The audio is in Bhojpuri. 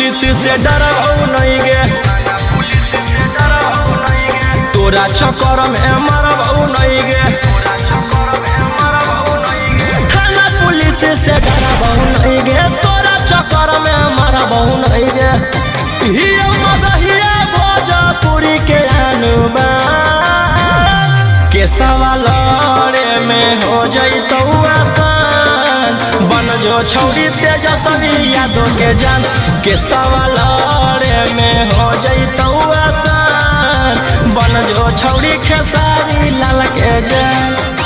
पुलिस से डरबौ नहीं गे, तोरा चक्कर में मरबौ नहीं गे, थाना पुलिस से डरबौ नहीं गे, तोरा चक्कर में मरबौ नहीं गे। भोजपुरी के अनुबान के सवाल में हो जैतौ आसान, बन जो छौरी तेजस्वी यादव के जान के सवाल में हो जैतौ आसान, बन जो छौरी खेसारी लाल के जान।